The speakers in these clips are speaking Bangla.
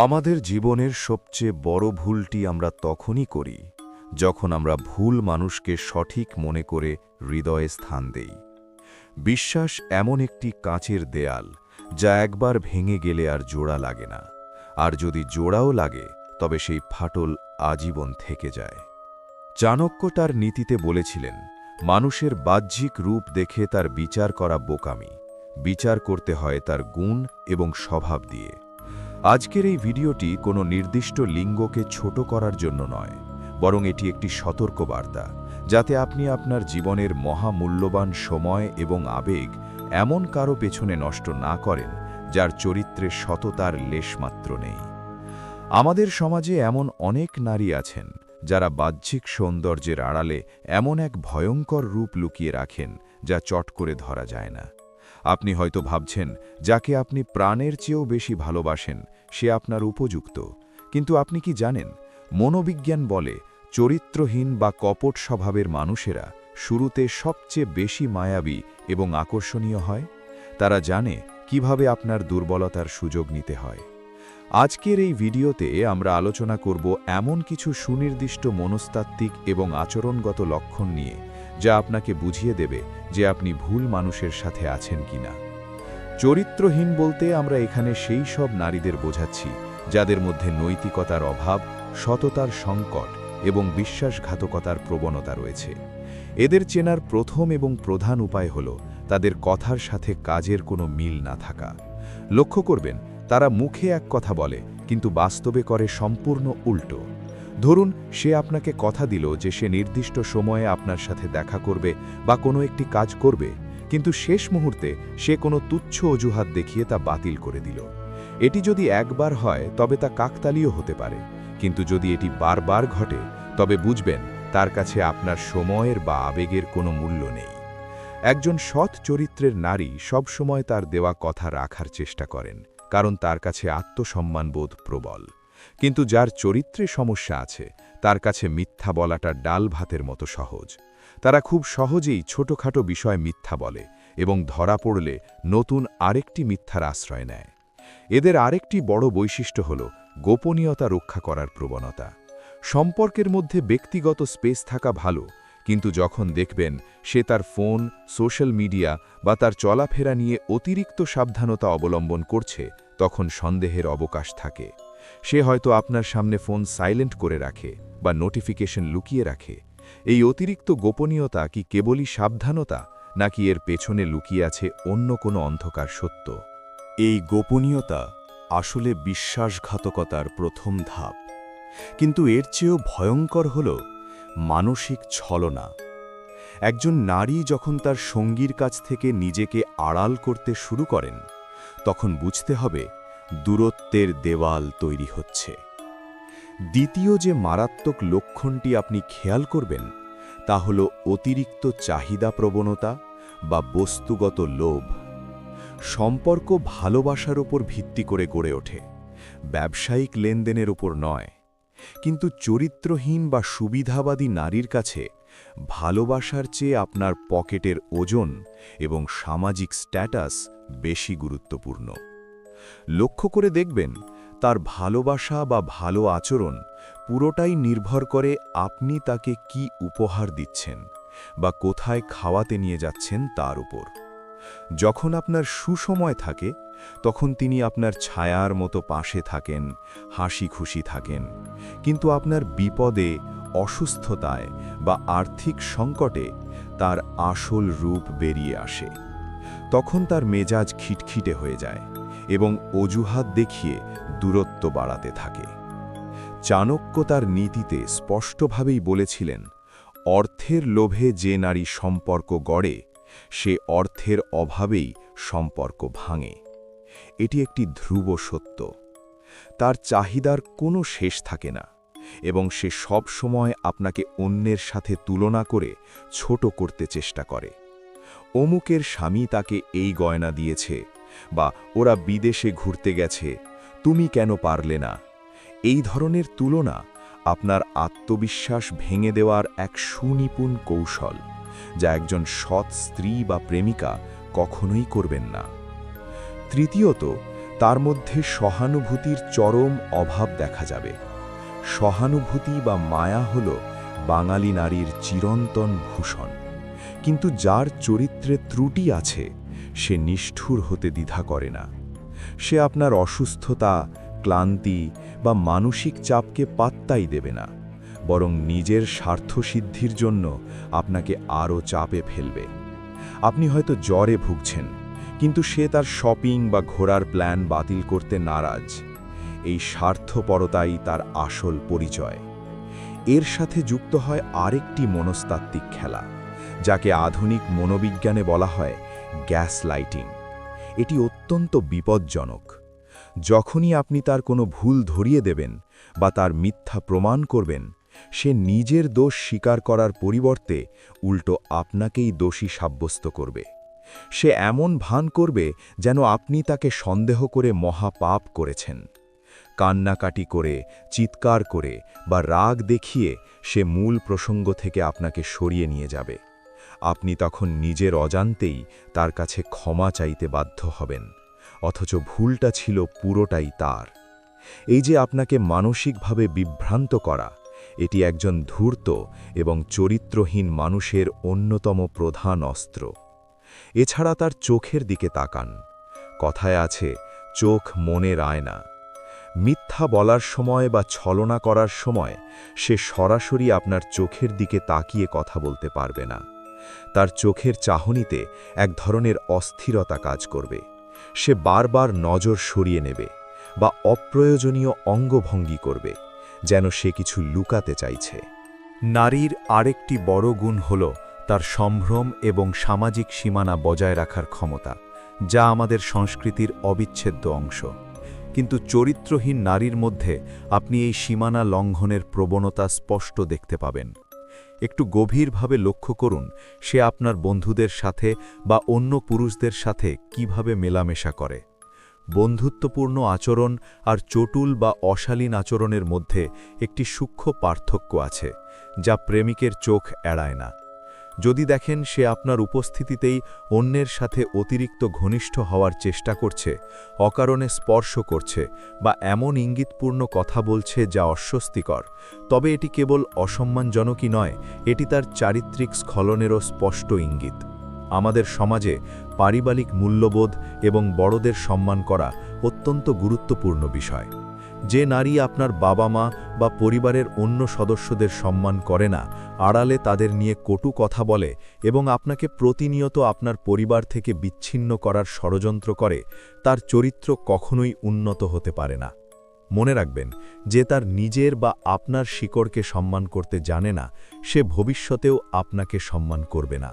আমাদের জীবনের সবচেয়ে বড় ভুলটি আমরা তখনই করি যখন আমরা ভুল মানুষকে সঠিক মনে করে হৃদয়ে স্থান দেই। বিশ্বাস এমন একটি কাঁচের দেয়াল যা একবার ভেঙে গেলে আর জোড়া লাগে না, আর যদি জোড়াও লাগে তবে সেই ফাটল আজীবন থেকে যায়। চাণক্য তার নীতিতে বলেছিলেন, মানুষের বাহ্যিক রূপ দেখে তার বিচার করা বোকামি, বিচার করতে হয় তার গুণ এবং স্বভাব দিয়ে। আজকের এই ভিডিওটি কোনো নির্দিষ্ট লিঙ্গকে ছোট করার জন্য নয়, বরং এটি একটি সতর্কবার্তা, যাতে আপনি আপনার জীবনের মহামূল্যবান সময় এবং আবেগ এমন কারো পেছনে নষ্ট না করেন যার চরিত্রে সততার লেশমাত্র নেই। আমাদের সমাজে এমন অনেক নারী আছেন যারা বাহ্যিক সৌন্দর্যের আড়ালে এমন এক ভয়ঙ্কর রূপ লুকিয়ে রাখেন যা চট করে ধরা যায় না। আপনি হয়তো ভাবছেন, যাকে আপনি প্রাণের চেয়েও বেশি ভালোবাসেন সে আপনার উপযুক্ত, কিন্তু আপনি কি জানেন, মনোবিজ্ঞান বলে চরিত্রহীন বা কপট স্বভাবের মানুষেরা শুরুতে সবচেয়ে বেশি মায়াবী এবং আকর্ষণীয় হয়। তারা জানে কিভাবে আপনার দুর্বলতার সুযোগ নিতে হয়। আজকের এই ভিডিওতে আমরা আলোচনা করব এমন কিছু সুনির্দিষ্ট মনস্তাত্ত্বিক এবং আচরণগত লক্ষণ নিয়ে, যা আপনাকে বুঝিয়ে দেবে যে আপনি ভুল মানুষের সাথে আছেন কিনা। চরিত্রহীন বলতে আমরা এখানে সেই সব নারীদের বোঝাচ্ছি যাদের মধ্যে নৈতিকতার অভাব, সততার সংকট এবং বিশ্বাসঘাতকতার প্রবণতা রয়েছে। এদের চেনার প্রথম এবং প্রধান উপায় হল তাদের কথার সাথে কাজের কোনো মিল না থাকা। লক্ষ্য করবেন, তারা মুখে এক কথা বলে কিন্তু বাস্তবে করে সম্পূর্ণ উল্টো। ধরুন, সে আপনাকে কথা দিল যে সে নির্দিষ্ট সময়ে আপনার সাথে দেখা করবে বা কোনো একটি কাজ করবে, কিন্তু শেষ মুহূর্তে সে কোনো তুচ্ছ অজুহাত দেখিয়ে তা বাতিল করে দিল। এটি যদি একবার হয় তবে তা কাকতালীয় হতে পারে, কিন্তু যদি এটি বারবার ঘটে তবে বুঝবেন তার কাছে আপনার সময়ের বা আবেগের কোনো মূল্য নেই। একজন সৎ চরিত্রের নারী সবসময় তার দেওয়া কথা রাখার চেষ্টা করেন, কারণ তার কাছে আত্মসম্মানবোধ প্রবল। কিন্তু যার চরিত্রে সমস্যা আছে তার কাছে মিথ্যা বলাটা ডাল ভাতের মতো সহজ। তারা খুব সহজেই ছোটখাটো বিষয় মিথ্যা বলে এবং ধরা পড়লে নতুন আরেকটি মিথ্যার আশ্রয় নেয়। এদের আরেকটি বড় বৈশিষ্ট্য হল গোপনীয়তা রক্ষা করার প্রবণতা। সম্পর্কের মধ্যে ব্যক্তিগত স্পেস থাকা ভালো, কিন্তু যখন দেখবেন সে তার ফোন, সোশ্যাল মিডিয়া বা তার চলাফেরা নিয়ে অতিরিক্ত সাবধানতা অবলম্বন করছে, তখন সন্দেহের অবকাশ থাকে। সে হয়তো আপনার সামনে ফোন সাইলেন্ট করে রাখে বা নোটিফিকেশন লুকিয়ে রাখে। এই অতিরিক্ত গোপনীয়তা কি কেবলই সাবধানতা, নাকি এর পেছনে লুকিয়ে আছে অন্য কোনো অন্ধকার সত্য? এই গোপনীয়তা আসলে বিশ্বাসঘাতকতার প্রথম ধাপ, কিন্তু এর চেয়েও ভয়ঙ্কর হল মানসিক ছলনা। একজন নারী যখন তার সঙ্গীর কাছ থেকে নিজেকে আড়াল করতে শুরু করেন, তখন বুঝতে হবে দূরত্বের দেওয়াল তৈরি হচ্ছে। দ্বিতীয় যে মারাত্মক লক্ষণটি আপনি খেয়াল করবেন তা হল অতিরিক্ত চাহিদা প্রবণতা বা বস্তুগত লোভ। সম্পর্ক ভালোবাসার উপর ভিত্তি করে গড়ে ওঠে, ব্যবসায়িক লেনদেনের উপর নয়। কিন্তু চরিত্রহীন বা সুবিধাবাদী নারীর কাছে ভালোবাসার চেয়ে আপনার পকেটের ওজন এবং সামাজিক স্ট্যাটাস বেশি গুরুত্বপূর্ণ। লক্ষ্য করে দেখবেন, তার ভালোবাসা বা ভালো আচরণ পুরোটাই নির্ভর করে আপনি তাকে কি উপহার দিচ্ছেন বা কোথায় খাওয়াতে নিয়ে যাচ্ছেন তার উপর। যখন আপনার সুসময় থাকে তখন তিনি আপনার ছায়ার মতো পাশে থাকেন, হাসি খুশি থাকেন, কিন্তু আপনার বিপদে, অসুস্থতায় বা আর্থিক সংকটে তার আসল রূপ বেরিয়ে আসে। তখন তার মেজাজ খিটখিটে হয়ে যায় এবং অজুহাত দেখিয়ে দূরত্ব বাড়াতে থাকে। চাণক্য তার নীতিতে স্পষ্টভাবেই বলেছিলেন, অর্থের লোভে যে নারী সম্পর্ক গড়ে সে অর্থের অভাবেই সম্পর্ক ভাঙে। এটি একটি ধ্রুব সত্য। তার চাহিদার কোনো শেষ থাকে না এবং সে সব সময় আপনাকে অন্যের সাথে তুলনা করে ছোট করতে চেষ্টা করে। অমুকের স্বামী তাকে এই গয়না দিয়েছে, বা ওরা বিদেশে ঘুরতে গেছে, তুমি কেন পারলে না? এই ধরনের তুলনা আপনার আত্মবিশ্বাস ভেঙে দেওয়ার এক সুনিপুণ কৌশল, যা একজন সৎ স্ত্রী বা প্রেমিকা কখনোই করবেন না। তৃতীয়ত, তার মধ্যে সহানুভূতির চরম অভাব দেখা যাবে। সহানুভূতি বা মায়া হল বাঙালি নারীর চিরন্তন ভূষণ, কিন্তু যার চরিত্রে ত্রুটি আছে সে নিষ্ঠুর হতে দ্বিধা করে না। সে আপনার অসুস্থতা, ক্লান্তি বা মানসিক চাপকে পাত্তাই দেবে না, বরং নিজের স্বার্থসিদ্ধির জন্য আপনাকে আরও চাপে ফেলবে। আপনি হয়তো জ্বরে ভুগছেন, কিন্তু সে তার শপিং বা ঘোরার প্ল্যান বাতিল করতে নারাজ। এই স্বার্থপরতাই তার আসল পরিচয়। এর সাথে যুক্ত হয় আরেকটি মনস্তাত্ত্বিক খেলা, যাকে আধুনিক মনোবিজ্ঞানে বলা হয় গ্যাস লাইটিং। এটি অত্যন্ত বিপজ্জনক। যখনই আপনি তার কোনো ভুল ধরিয়ে দেবেন বা তার মিথ্যা প্রমাণ করবেন, সে নিজের দোষ স্বীকার করার পরিবর্তে উল্টো আপনাকেই দোষী সাব্যস্ত করবে। সে এমন ভান করবে যেন আপনি তাকে সন্দেহ করে মহাপাপ করেছেন। কান্নাকাটি করে, চিৎকার করে বা রাগ দেখিয়ে সে মূল প্রসঙ্গ থেকে আপনাকে সরিয়ে নিয়ে যাবে। আপনি তখন নিজের অজান্তেই তার কাছে ক্ষমা চাইতে বাধ্য হবেন, অথচ ভুলটা ছিল পুরোটাই তার। এই যে আপনাকে মানসিকভাবে বিভ্রান্ত করা, এটি একজন ধূর্ত এবং চরিত্রহীন মানুষের অন্যতম প্রধান অস্ত্র। এছাড়া তার চোখের দিকে তাকান। কথায় আছে, চোখ মনের আয়না। মিথ্যা বলার সময় বা ছলনা করার সময় সে সরাসরি আপনার চোখের দিকে তাকিয়ে কথা বলতে পারবে না। তার চোখের চাহনিতে এক ধরনের অস্থিরতা কাজ করবে। সে বারবার নজর সরিয়ে নেবে বা অপ্রয়োজনীয় অঙ্গভঙ্গি করবে, যেন সে কিছু লুকাতে চাইছে। নারীর আরেকটি বড় গুণ হল তার সম্ভ্রম এবং সামাজিক সীমানা বজায় রাখার ক্ষমতা, যা আমাদের সংস্কৃতির অবিচ্ছেদ্য অংশ। কিন্তু চরিত্রহীন নারীর মধ্যে আপনি এই সীমানা লঙ্ঘনের প্রবণতা স্পষ্ট দেখতে পাবেন। একটু গভীরভাবে লক্ষ্য করুন সে আপনার বন্ধুদের সাথে বা অন্য পুরুষদের সাথে কিভাবে মেলামেশা করে। বন্ধুত্বপূর্ণ আচরণ আর চটুল বা অশালীন আচরণের মধ্যে একটি সূক্ষ্ম পার্থক্য আছে, যা প্রেমিকের চোখ এড়ায় না। যদি দেখেন সে আপনার উপস্থিতিতেই অন্যের সাথে অতিরিক্ত ঘনিষ্ঠ হওয়ার চেষ্টা করছে, অকারণে স্পর্শ করছে বা এমন ইঙ্গিতপূর্ণ কথা বলছে যা অস্বস্তিকর, তবে এটি কেবল অসম্মানজনকই নয়, এটি তার চারিত্রিক স্খলনেরও স্পষ্ট ইঙ্গিত। আমাদের সমাজে পারিবারিক মূল্যবোধ এবং বড়দের সম্মান করা অত্যন্ত গুরুত্বপূর্ণ বিষয়। যে নারী আপনার বাবা মা বা পরিবারের অন্য সদস্যদের সম্মান করে না, আড়ালে তাদের নিয়ে কটু কথা বলে এবং আপনাকে প্রতিনিয়ত আপনার পরিবার থেকে বিচ্ছিন্ন করার ষড়যন্ত্র করে, তার চরিত্র কখনোই উন্নত হতে পারে না। মনে রাখবেন, যে তার নিজের বা আপনার শিকড়কে সম্মান করতে জানে না, সে ভবিষ্যতেও আপনাকে সম্মান করবে না।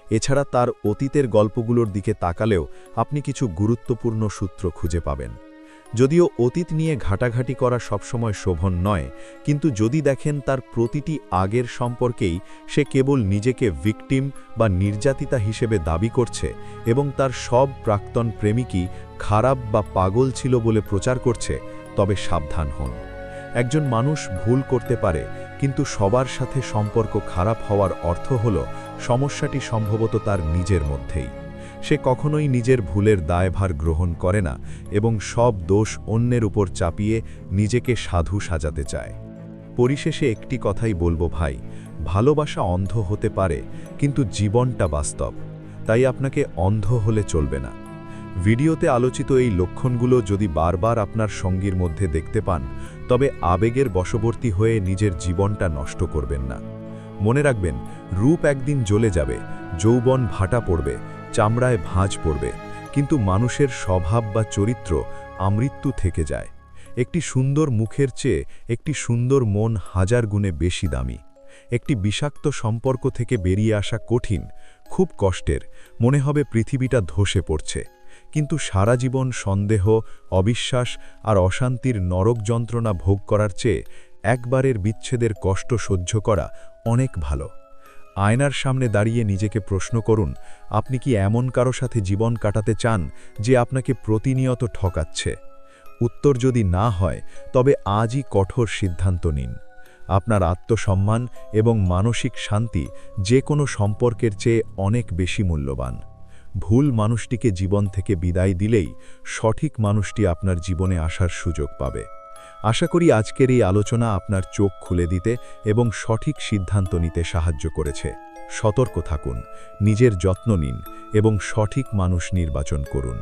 এছাড়া তার অতীতের গল্পগুলোর দিকে তাকালেও আপনি কিছু গুরুত্বপূর্ণ সূত্র খুঁজে পাবেন। যদিও অতীত নিয়ে ঘাটাঘাটি করা সবসময় শোভন নয়, কিন্তু যদি দেখেন তার প্রতিটি আগের সম্পর্কেই সে কেবল নিজেকে ভিকটিম বা নির্যাতিতা হিসেবে দাবি করছে এবং তার সব প্রাক্তন প্রেমিকই খারাপ বা পাগল ছিল বলে প্রচার করছে, তবে সাবধান হন। একজন মানুষ ভুল করতে পারে, কিন্তু সবার সাথে সম্পর্ক খারাপ হওয়ার অর্থ হল সমস্যাটি সম্ভবত তার নিজের মধ্যেই। সে কখনোই নিজের ভুলের দায়ভার গ্রহণ করে না এবং সব দোষ অন্যের উপর চাপিয়ে নিজেকে সাধু সাজাতে চায়। পরিশেষে একটি কথাই বলবো ভাই, ভালোবাসা অন্ধ হতে পারে, কিন্তু জীবনটা বাস্তব, তাই আপনাকে অন্ধ হলে চলবে না। ভিডিওতে আলোচিত এই লক্ষণগুলো যদি বারবার আপনার সঙ্গীর মধ্যে দেখতে পান, তবে আবেগের বশবর্তী হয়ে নিজের জীবনটা নষ্ট করবেন না। মনে রাখবেন, রূপ একদিন জ্বলে যাবে, যৌবন ভাটা পড়বে, চামড়ায় ভাঁজ পড়বে, কিন্তু মানুষের স্বভাব বা চরিত্র আমৃত্যু থেকে যায়। একটি সুন্দর মুখের চেয়ে একটি সুন্দর মন হাজার গুণে বেশি দামি। একটি বিষাক্ত সম্পর্ক থেকে বেরিয়ে আসা কঠিন, খুব কষ্টের, মনে হবে পৃথিবীটা ধসে পড়ছে, কিন্তু সারা জীবন সন্দেহ, অবিশ্বাস আর অশান্তির নরক যন্ত্রণা ভোগ করার চেয়ে একবারের বিচ্ছেদের কষ্ট সহ্য করা অনেক ভালো। আয়নার সামনে দাঁড়িয়ে নিজেকে প্রশ্ন করুন, আপনি কি এমন কারো সাথে জীবন কাটাতে চান যে আপনাকে প্রতিনিয়ত ঠকাচ্ছে? উত্তর যদি না হয়, তবে আজই কঠোর সিদ্ধান্ত নিন। আপনার আত্মসম্মান এবং মানসিক শান্তি যে কোনো সম্পর্কের চেয়ে অনেক বেশি মূল্যবান। ভুল মানুষটিকে জীবন থেকে বিদায় দিলেই সঠিক মানুষটি আপনার জীবনে আসার সুযোগ পাবে। আশা করি আজকের এই আলোচনা আপনার চোখ খুলে দিতে এবং সঠিক সিদ্ধান্ত নিতে সাহায্য করেছে। সতর্ক থাকুন, নিজের যত্ন নিন এবং সঠিক মানুষ নির্বাচন করুন।